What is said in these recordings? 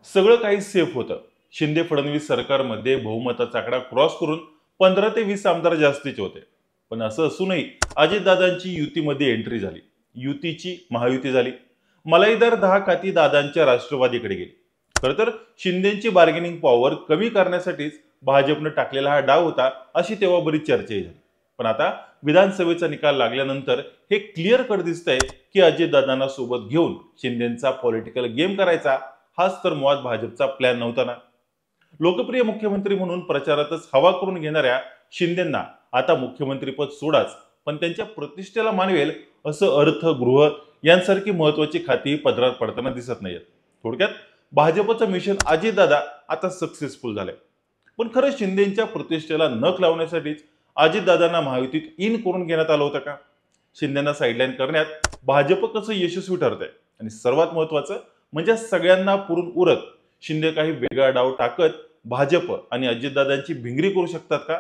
सगळं काही सेफ होतं. शिंदे फडणवीस सरकारमध्ये बहुमताचा आकडा क्रॉस करून 15 ते 20 आमदार जास्तीचे होते. पण असं असूनही अजितदादांची युतीमध्ये एंट्री झाली. युतीची महायुती झाली. मलाईदार 10 खाती दादांच्या राष्ट्रवादीकडे गेली. खरं तर शिंदेची बार्गेनिंग पॉवर कमी करण्यासाठीच भाजपनं टाकलेला हा डाव होता, अशी तेव्हा बरीच चर्चाही झाली. पण आता विधानसभेचा निकाल लागल्यानंतर हे क्लिअर कट दिसतंय की अजितदादांना सोबत घेऊन शिंदेचा पॉलिटिकल गेम करायचा, हाच तर मुळात भाजपचा प्लॅन नव्हता ना. लोकप्रिय मुख्यमंत्री म्हणून प्रचारातच हवा करून घेणाऱ्या शिंदेंना आता मुख्यमंत्रीपद सोडाच, पण त्यांच्या प्रतिष्ठेला मानवेल असं अर्थ, गृह यांसारखी महत्वाची खाती पदरात पडताना दिसत नाहीत. थोडक्यात भाजपचं मिशन अजितदादा आता सक्सेसफुल झालंय. पण खरं शिंदेच्या प्रतिष्ठेला नख लावण्यासाठीच अजितदादांना महायुतीत इन करून घेण्यात आलं होतं का? शिंदेना साईडलाईन करण्यात भाजप कसं यशस्वी ठरतंय? आणि सर्वात महत्वाचं म्हणजे सगळ्यांना पुरून उरत शिंदे काही वेगळा डाव टाकत भाजप आणि अजितदादांची भिंगरी करू शकतात का?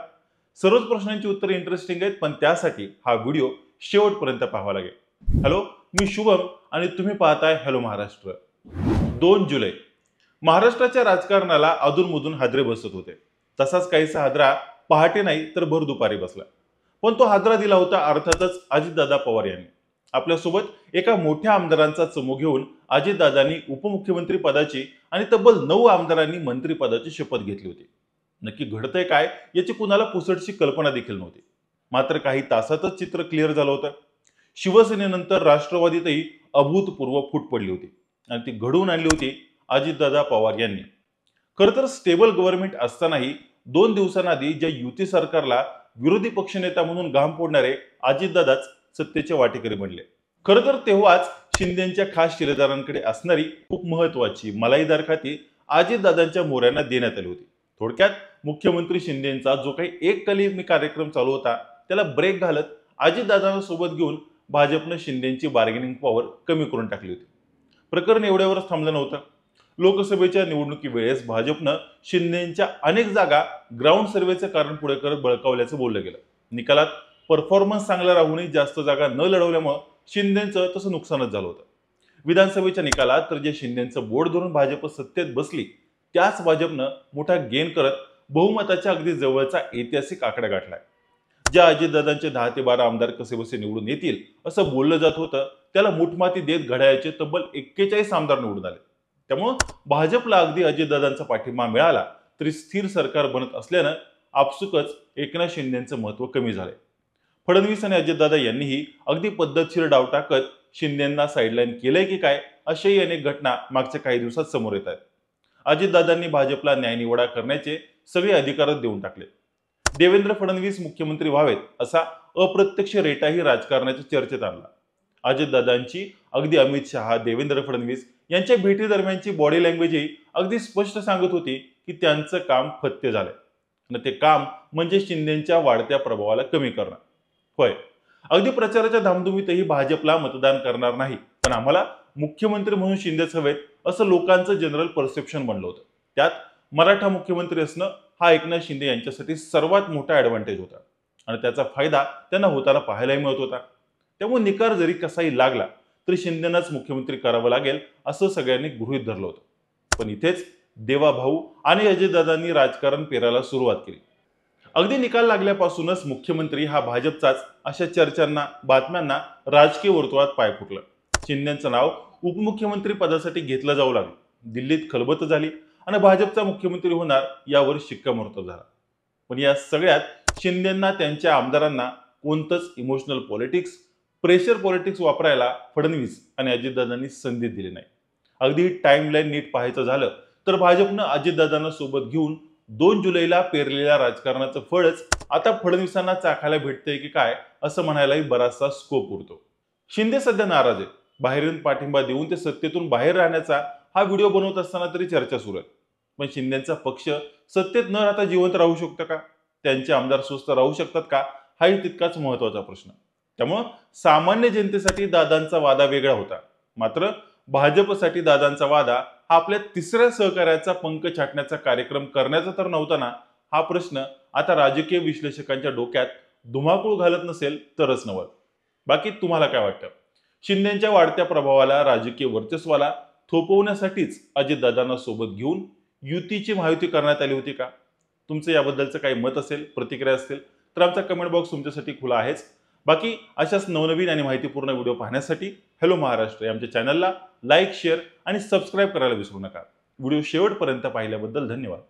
सर्वच प्रश्नांची उत्तरे इंटरेस्टिंग आहेत, पण त्यासाठी हा व्हिडिओ शेवटपर्यंत पाहावा लागेल. हॅलो, मी शुभम आणि तुम्ही पाहताय हॅलो महाराष्ट्र. 2 जुलै महाराष्ट्राच्या राजकारणाला अधूनमधून हादरे बसत होते. तसाच काहीसा हादरा पहाटे नाही तर भर दुपारी बसला. पण तो हादरा दिला होता अर्थातच अजितदादा पवार यांनी. आपल्यासोबत एका मोठ्या आमदारांचा चमू घेऊन अजितदादांनी उपमुख्यमंत्री पदाची आणि तब्बल 9 आमदारांनी मंत्रिपदाची शपथ घेतली होती. नक्की घडतंय काय याची कुणाला पुसटशी कल्पना देखील नव्हती. मात्र काही तासातच चित्र क्लिअर झालं होतं. शिवसेनेनंतर राष्ट्रवादीतही अभूतपूर्व फूट पडली होती आणि ती घडवून आणली होती अजितदादा पवार यांनी. खरं तर स्टेबल गव्हर्नमेंट असतानाही 2 दिवसांआधी ज्या युती सरकारला विरोधी पक्षनेता म्हणून घाम फोडणारे अजितदादाच सत्तेचे वाटेकरी बनले. खरं तर तेव्हाच शिंदेच्या खास शिलेदारांकडे असणारी खूप महत्वाची मलाईदार खाती अजितदादांच्या मोऱ्यांना देण्यात आली होती. थोडक्यात मुख्यमंत्री शिंदेचा जो काही एक कलमी कार्यक्रम चालू होता त्याला ब्रेक घालत अजितदादांना सोबत घेऊन भाजपनं शिंदेची बार्गेनिंग पॉवर कमी करून टाकली होती. प्रकरण एवढ्यावरच थांबलं नव्हतं. लोकसभेच्या निवडणुकी वेळेस भाजपनं शिंदेच्या अनेक जागा ग्राउंड सर्व्हेचं कारण पुढे करत बळकावल्याचं बोललं गेलं. निकालात परफॉर्मन्स चांगला राहूनही जास्त जागा न लढवल्यामुळे शिंदेचं तसं नुकसानच झालं होतं. विधानसभेच्या निकालात तर जे शिंदेचं बोर्ड धरून भाजप सत्तेत बसली, त्याच भाजपनं मोठा गेन करत बहुमताच्या अगदी जवळचा ऐतिहासिक आकडा गाठलाय. ज्या अजितदादांचे 10 ते 12 आमदार कसेबसे निवडून येतील असं बोललं जात होतं, त्याला मुठमाती देत घड्याळाचे तब्बल 41 आमदार निवडून आले. त्यामुळं भाजपला अगदी अजितदादांचा पाठिंबा मिळाला तरी स्थिर सरकार बनत असल्यानं आपसुकच एकनाथ शिंदेचं महत्व कमी झालंय. फडणवीस आणि अजितदादा यांनीही अगदी पद्धतशीर डाव टाकत शिंदेंना साईडलाईन केलंय की काय, अशाही अनेक घटना मागच्या काही दिवसात समोर येत आहेत. अजितदादांनी भाजपला न्यायनिवाडा करण्याचे सगळे अधिकारच देऊन टाकले. देवेंद्र फडणवीस मुख्यमंत्री व्हावेत असा अप्रत्यक्ष रेटाही राजकारणाच्या चर्चेत आणला. अजितदादांची अगदी अमित शहा, देवेंद्र फडणवीस यांच्या भेटी दरम्यानची बॉडी लँग्वेजही अगदी स्पष्ट सांगत होती की त्यांचं काम फत्ते झालंय आणि ते काम म्हणजे शिंदेच्या वाढत्या प्रभावाला कमी करणं. होय, अगदी प्रचाराच्या धामधुमीतही भाजपला मतदान करणार नाही, पण आम्हाला मुख्यमंत्री म्हणून शिंदेच हवेत असं लोकांचं जनरल परसेप्शन बनलं होतं. त्यात मराठा मुख्यमंत्री असणं हा एकनाथ शिंदे यांच्यासाठी सर्वात मोठा ऍडव्हान्टेज होता आणि त्याचा फायदा त्यांना होताना पाहायलाही मिळत होता. त्यामुळे निकाल जरी कसाही लागला तरी शिंदेनाच मुख्यमंत्री करावं लागेल असं सगळ्यांनी गृहीत धरलं होतं. पण इथेच देवाभाऊ आणि अजितदादांनी राजकारण पेरायला सुरुवात केली. अगदी निकाल लागल्यापासूनच मुख्यमंत्री हा भाजपचाच अशा चर्चांना, बातम्यांना राजकीय वर्तुळात पाय फुटलं. शिंदेचं नाव उपमुख्यमंत्री पदासाठी घेतलं जाऊ लागलं. दिल्लीत खलबत झाली आणि भाजपचा मुख्यमंत्री होणार यावर शिक्कामोर्तब झाला. पण या सगळ्यात शिंदेंना त्यांच्या आमदारांना कोणतंच इमोशनल पॉलिटिक्स, प्रेशर पॉलिटिक्स वापरायला फडणवीस आणि अजितदादांनी संधी दिली नाही. अगदी टाइमलाईन नीट पाहायचं झालं तर भाजपनं अजितदादांना सोबत घेऊन 2 जुलैला पेरलेल्या राजकारणाचं फळच आता फडणवीसांना चाखायला भेटतंय की काय असं म्हणायलाही बराचसा स्कोप उरतो. शिंदे सध्या नाराज आहेत. बाहेरून पाठिंबा देऊन ते सत्तेतून बाहेर राहण्याचा हा व्हिडिओ बनवत असताना तरी चर्चा सुरू आहे. पण शिंदेचा पक्ष सत्तेत न राहता जिवंत राहू शकतो का? त्यांचे आमदार स्वस्थ राहू शकतात का? हाही तितकाच महत्वाचा प्रश्न. त्यामुळं सामान्य जनतेसाठी दादांचा वादा वेगळा होता, मात्र भाजपसाठी दादांचा वादा हा आपल्या तिसऱ्या सहकार्याचा पंख छाटण्याचा कार्यक्रम करण्याचा तर नव्हता ना, हा प्रश्न आता राजकीय विश्लेषकांच्या डोक्यात धुमाकूळ घालत नसेल तरच नवल. बाकी तुम्हाला काय वाटतं? शिंदेच्या वाढत्या प्रभावाला, राजकीय वर्चस्वाला थोपवण्यासाठीच अजितदादांना सोबत घेऊन युतीची महायुती करण्यात आली होती का? तुमचं याबद्दलचं काही मत असेल, प्रतिक्रिया असतील तर आमचा कमेंट बॉक्स तुमच्यासाठी खुला आहेच. बाकी अशाच नवनवीन आणि माहितीपूर्ण व्हिडिओ पाहण्यासाठी हॅलो महाराष्ट्र या आमच्या चॅनलला लाईक, शेअर आणि सबस्क्राईब करायला विसरू नका. व्हिडिओ शेवटपर्यंत पाहिल्याबद्दल धन्यवाद.